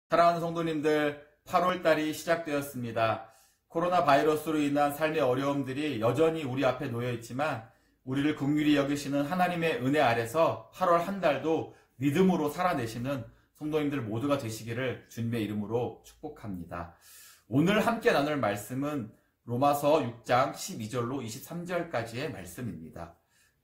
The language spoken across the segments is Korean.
사랑하는 성도님들, 8월달이 시작되었습니다. 코로나 바이러스로 인한 삶의 어려움들이 여전히 우리 앞에 놓여 있지만 우리를 긍휼히 여기시는 하나님의 은혜 아래서 8월 한 달도 믿음으로 살아내시는 성도님들 모두가 되시기를 주님의 이름으로 축복합니다. 오늘 함께 나눌 말씀은 로마서 6장 12절로 23절까지의 말씀입니다.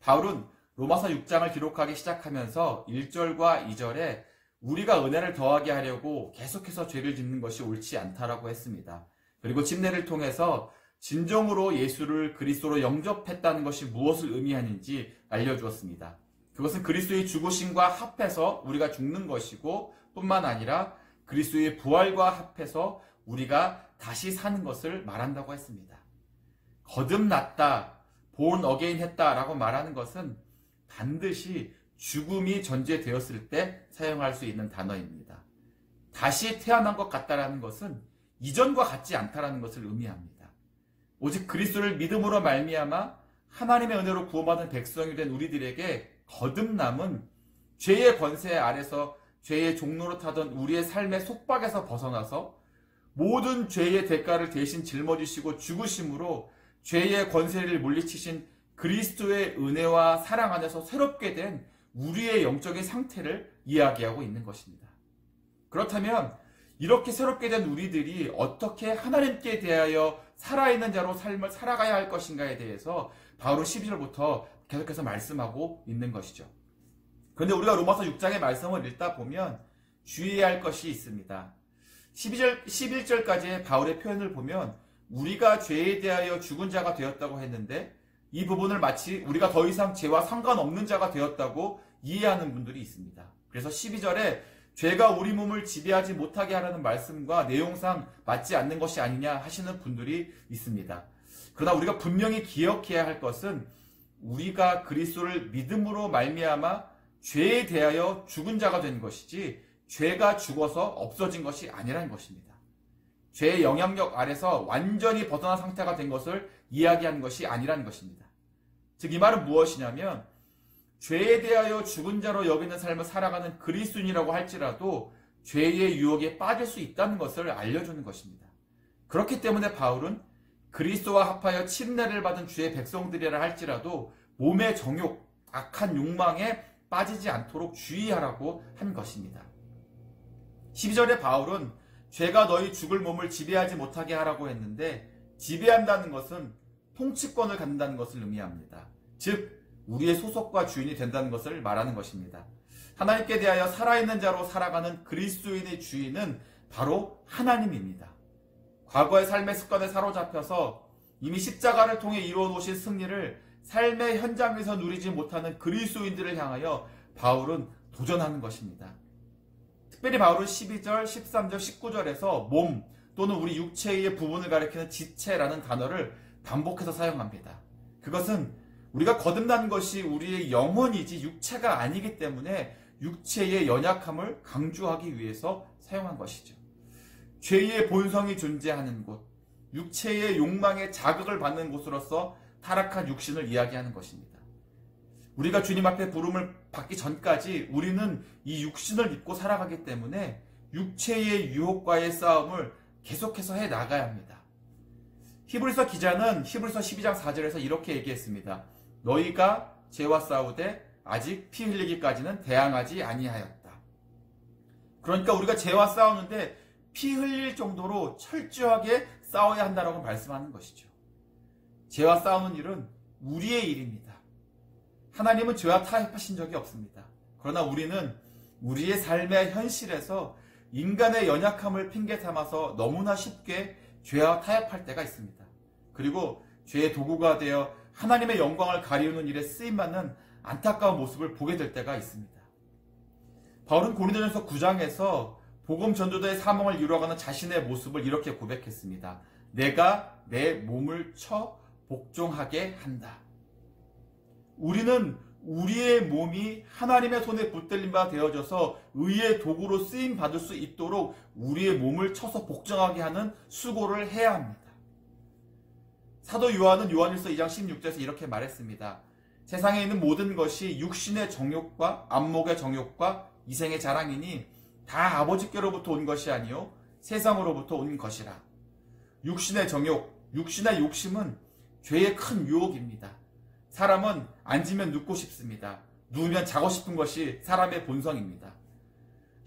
바울은 로마서 6장을 기록하기 시작하면서 1절과 2절에 우리가 은혜를 더하게 하려고 계속해서 죄를 짓는 것이 옳지 않다라고 했습니다. 그리고 침례를 통해서 진정으로 예수를 그리스도로 영접했다는 것이 무엇을 의미하는지 알려주었습니다. 그것은 그리스도의 죽으심과 합해서 우리가 죽는 것이고 뿐만 아니라 그리스도의 부활과 합해서 우리가 다시 사는 것을 말한다고 했습니다. 거듭났다, born again 했다라고 말하는 것은 반드시 죽음이 전제되었을 때 사용할 수 있는 단어입니다. 다시 태어난 것 같다라는 것은 이전과 같지 않다라는 것을 의미합니다. 오직 그리스도를 믿음으로 말미암아 하나님의 은혜로 구원받은 백성이 된 우리들에게 거듭남은 죄의 권세 아래서 죄의 종로로 타던 우리의 삶의 속박에서 벗어나서 모든 죄의 대가를 대신 짊어지시고 죽으심으로 죄의 권세를 물리치신 그리스도의 은혜와 사랑 안에서 새롭게 된 우리의 영적인 상태를 이야기하고 있는 것입니다. 그렇다면 이렇게 새롭게 된 우리들이 어떻게 하나님께 대하여 살아있는 자로 삶을 살아가야 할 것인가에 대해서 바울은 12절부터 계속해서 말씀하고 있는 것이죠. 그런데 우리가 로마서 6장의 말씀을 읽다 보면 주의해야 할 것이 있습니다. 11절까지의 바울의 표현을 보면 우리가 죄에 대하여 죽은 자가 되었다고 했는데 이 부분을 마치 우리가 더 이상 죄와 상관없는 자가 되었다고 이해하는 분들이 있습니다. 그래서 12절에 죄가 우리 몸을 지배하지 못하게 하라는 말씀과 내용상 맞지 않는 것이 아니냐 하시는 분들이 있습니다. 그러나 우리가 분명히 기억해야 할 것은 우리가 그리스도를 믿음으로 말미암아 죄에 대하여 죽은 자가 된 것이지 죄가 죽어서 없어진 것이 아니라는 것입니다. 죄의 영향력 아래서 완전히 벗어난 상태가 된 것을 이야기하는 것이 아니라는 것입니다. 즉 이 말은 무엇이냐면 죄에 대하여 죽은 자로 여기는 삶을 살아가는 그리스도인이라고 할지라도 죄의 유혹에 빠질 수 있다는 것을 알려주는 것입니다. 그렇기 때문에 바울은 그리스도와 합하여 침례를 받은 주의 백성들이라 할지라도 몸의 정욕, 악한 욕망에 빠지지 않도록 주의하라고 한 것입니다. 12절에 바울은 죄가 너희 죽을 몸을 지배하지 못하게 하라고 했는데 지배한다는 것은 통치권을 갖는다는 것을 의미합니다. 즉 우리의 소속과 주인이 된다는 것을 말하는 것입니다. 하나님께 대하여 살아있는 자로 살아가는 그리스도인의 주인은 바로 하나님입니다. 과거의 삶의 습관에 사로잡혀서 이미 십자가를 통해 이루어 놓으신 승리를 삶의 현장에서 누리지 못하는 그리스도인들을 향하여 바울은 도전하는 것입니다. 특별히 바울은 12절, 13절, 19절에서 몸 또는 우리 육체의 부분을 가리키는 지체라는 단어를 반복해서 사용합니다. 그것은 우리가 거듭난 것이 우리의 영혼이지 육체가 아니기 때문에 육체의 연약함을 강조하기 위해서 사용한 것이죠. 죄의 본성이 존재하는 곳, 육체의 욕망에 자극을 받는 곳으로서 타락한 육신을 이야기하는 것입니다. 우리가 주님 앞에 부름을 받기 전까지 우리는 이 육신을 입고 살아가기 때문에 육체의 유혹과의 싸움을 계속해서 해 나가야 합니다. 히브리서 기자는 히브리서 12장 4절에서 이렇게 얘기했습니다. 너희가 죄와 싸우되 아직 피 흘리기까지는 대항하지 아니하였다. 그러니까 우리가 죄와 싸우는데 피 흘릴 정도로 철저하게 싸워야 한다라고 말씀하는 것이죠. 죄와 싸우는 일은 우리의 일입니다. 하나님은 죄와 타협하신 적이 없습니다. 그러나 우리는 우리의 삶의 현실에서 인간의 연약함을 핑계 삼아서 너무나 쉽게 죄와 타협할 때가 있습니다. 그리고 죄의 도구가 되어 하나님의 영광을 가리우는 일에 쓰임받는 안타까운 모습을 보게 될 때가 있습니다. 바울은 고린도전서 9장에서 복음 전도자의 사명을 이루어가는 자신의 모습을 이렇게 고백했습니다. 내가 내 몸을 쳐 복종하게 한다. 우리는 우리의 몸이 하나님의 손에 붙들린 바 되어져서 의의 도구로 쓰임 받을 수 있도록 우리의 몸을 쳐서 복종하게 하는 수고를 해야 합니다. 사도 요한은 요한일서 2장 16절에서 이렇게 말했습니다. 세상에 있는 모든 것이 육신의 정욕과 안목의 정욕과 이생의 자랑이니 다 아버지께로부터 온 것이 아니요 세상으로부터 온 것이라. 육신의 정욕, 육신의 욕심은 죄의 큰 유혹입니다. 사람은 앉으면 눕고 싶습니다. 누우면 자고 싶은 것이 사람의 본성입니다.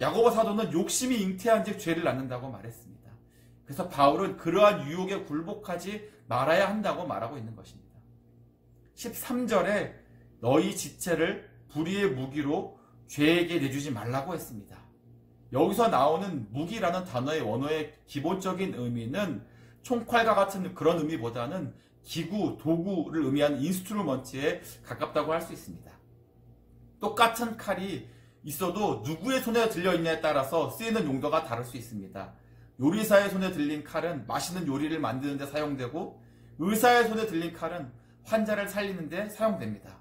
야고보 사도는 욕심이 잉태한즉 죄를 낳는다고 말했습니다. 그래서 바울은 그러한 유혹에 굴복하지 말아야 한다고 말하고 있는 것입니다. 13절에 너희 지체를 불의의 무기로 죄에게 내주지 말라고 했습니다. 여기서 나오는 무기라는 단어의 원어의 기본적인 의미는 총칼과 같은 그런 의미보다는 기구, 도구를 의미하는 인스트루먼트에 가깝다고 할 수 있습니다. 똑같은 칼이 있어도 누구의 손에 들려있냐에 따라서 쓰이는 용도가 다를 수 있습니다. 요리사의 손에 들린 칼은 맛있는 요리를 만드는 데 사용되고, 의사의 손에 들린 칼은 환자를 살리는 데 사용됩니다.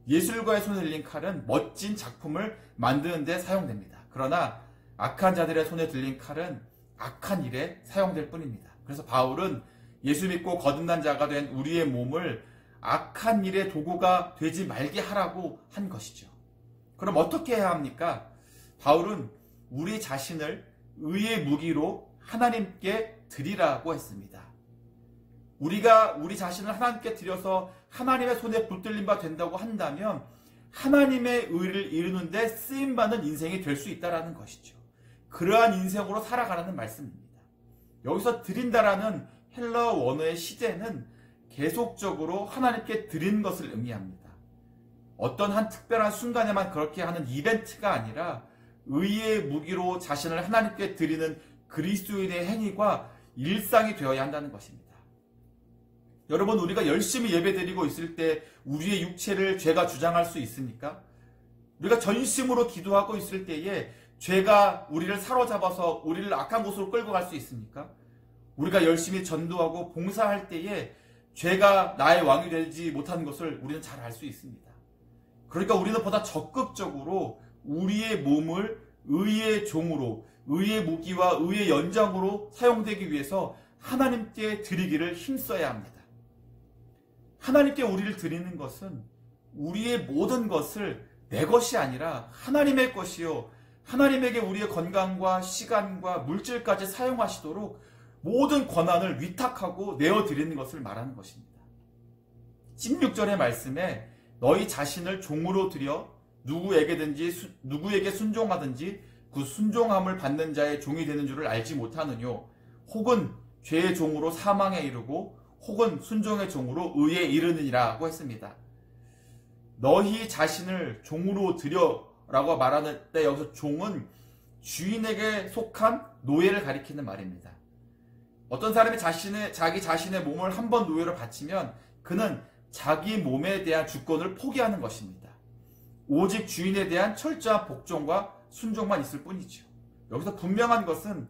예술가의 손에 들린 칼은 멋진 작품을 만드는 데 사용됩니다. 그러나 악한 자들의 손에 들린 칼은 악한 일에 사용될 뿐입니다. 그래서 바울은 예수 믿고 거듭난 자가 된 우리의 몸을 악한 일의 도구가 되지 말게 하라고 한 것이죠. 그럼 어떻게 해야 합니까? 바울은 우리 자신을 의의 무기로 하나님께 드리라고 했습니다. 우리가 우리 자신을 하나님께 드려서 하나님의 손에 붙들림 바 된다고 한다면 하나님의 의를 이루는 데 쓰임받는 인생이 될 수 있다는 것이죠. 그러한 인생으로 살아가라는 말씀입니다. 여기서 드린다라는 헬라어 원어의 시제는 계속적으로 하나님께 드리는 것을 의미합니다. 어떤 한 특별한 순간에만 그렇게 하는 이벤트가 아니라 의의 무기로 자신을 하나님께 드리는 그리스도인의 행위가 일상이 되어야 한다는 것입니다. 여러분, 우리가 열심히 예배드리고 있을 때 우리의 육체를 죄가 주장할 수 있습니까? 우리가 전심으로 기도하고 있을 때에 죄가 우리를 사로잡아서 우리를 악한 곳으로 끌고 갈 수 있습니까? 우리가 열심히 전도하고 봉사할 때에 죄가 나의 왕이 되지 못하는 것을 우리는 잘 알 수 있습니다. 그러니까 우리는 보다 적극적으로 우리의 몸을 의의 종으로, 의의 무기와 의의 연장으로 사용되기 위해서 하나님께 드리기를 힘써야 합니다. 하나님께 우리를 드리는 것은 우리의 모든 것을 내 것이 아니라 하나님의 것이요, 하나님에게 우리의 건강과 시간과 물질까지 사용하시도록 모든 권한을 위탁하고 내어드리는 것을 말하는 것입니다. 16절의 말씀에 너희 자신을 종으로 드려 누구에게 순종하든지 그 순종함을 받는 자의 종이 되는 줄을 알지 못하느뇨. 혹은 죄의 종으로 사망에 이르고 혹은 순종의 종으로 의에 이르느니라고 했습니다. 너희 자신을 종으로 드려라고 말하는 때 여기서 종은 주인에게 속한 노예를 가리키는 말입니다. 어떤 사람이 자기 자신의 몸을 한 번 노예로 바치면 그는 자기 몸에 대한 주권을 포기하는 것입니다. 오직 주인에 대한 철저한 복종과 순종만 있을 뿐이죠. 여기서 분명한 것은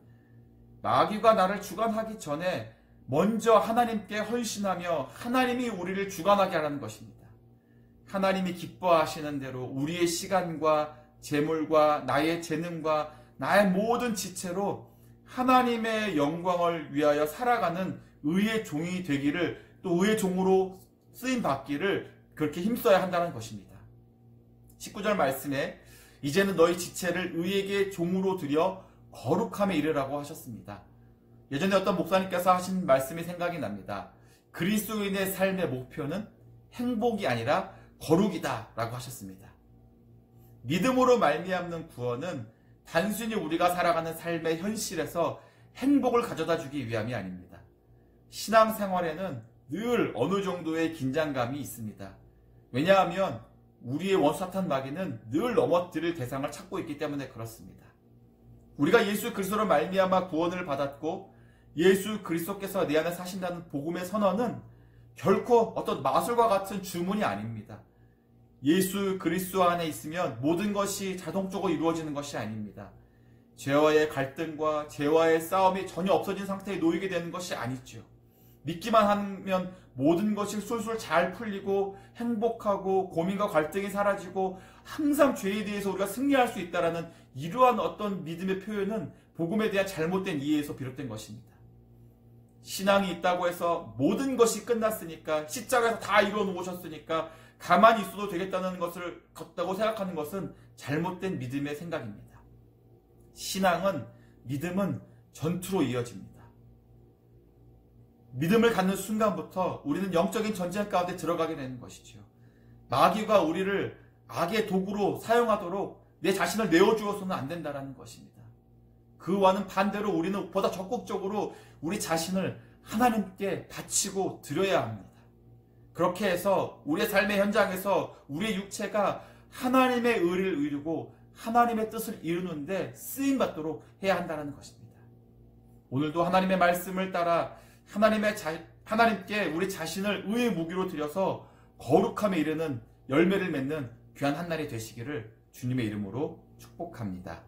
마귀가 나를 주관하기 전에 먼저 하나님께 헌신하며 하나님이 우리를 주관하게 하라는 것입니다. 하나님이 기뻐하시는 대로 우리의 시간과 재물과 나의 재능과 나의 모든 지체로 하나님의 영광을 위하여 살아가는 의의 종이 되기를, 또 의의 종으로 쓰임받기를 그렇게 힘써야 한다는 것입니다. 19절 말씀에 이제는 너희 지체를 의에게 종으로 드려 거룩함에 이르라고 하셨습니다. 예전에 어떤 목사님께서 하신 말씀이 생각이 납니다. 그리스도인의 삶의 목표는 행복이 아니라 거룩이다 라고 하셨습니다. 믿음으로 말미암는 구원은 단순히 우리가 살아가는 삶의 현실에서 행복을 가져다 주기 위함이 아닙니다. 신앙생활에는 늘 어느 정도의 긴장감이 있습니다. 왜냐하면 우리의 원사탄 마귀는 늘 넘어뜨릴 대상을 찾고 있기 때문에 그렇습니다. 우리가 예수 그리스도로 말미암아 구원을 받았고 예수 그리스도께서 내 안에 사신다는 복음의 선언은 결코 어떤 마술과 같은 주문이 아닙니다. 예수 그리스도 안에 있으면 모든 것이 자동적으로 이루어지는 것이 아닙니다. 죄와의 갈등과 죄와의 싸움이 전혀 없어진 상태에 놓이게 되는 것이 아니죠. 믿기만 하면 모든 것이 술술 잘 풀리고 행복하고 고민과 갈등이 사라지고 항상 죄에 대해서 우리가 승리할 수 있다는 이러한 어떤 믿음의 표현은 복음에 대한 잘못된 이해에서 비롯된 것입니다. 신앙이 있다고 해서 모든 것이 끝났으니까, 십자가에서 다 이루어 놓으셨으니까 가만히 있어도 되겠다는 것을 같다고 생각하는 것은 잘못된 믿음의 생각입니다. 신앙은, 믿음은 전투로 이어집니다. 믿음을 갖는 순간부터 우리는 영적인 전쟁 가운데 들어가게 되는 것이죠. 마귀가 우리를 악의 도구로 사용하도록 내 자신을 내어주어서는 안 된다는 것입니다. 그와는 반대로 우리는 보다 적극적으로 우리 자신을 하나님께 바치고 드려야 합니다. 그렇게 해서 우리의 삶의 현장에서 우리의 육체가 하나님의 의를 이루고 하나님의 뜻을 이루는데 쓰임받도록 해야 한다는 것입니다. 오늘도 하나님의 말씀을 따라 하나님께 우리 자신을 의의 무기로 드려서 거룩함에 이르는 열매를 맺는 귀한 한 날이 되시기를 주님의 이름으로 축복합니다.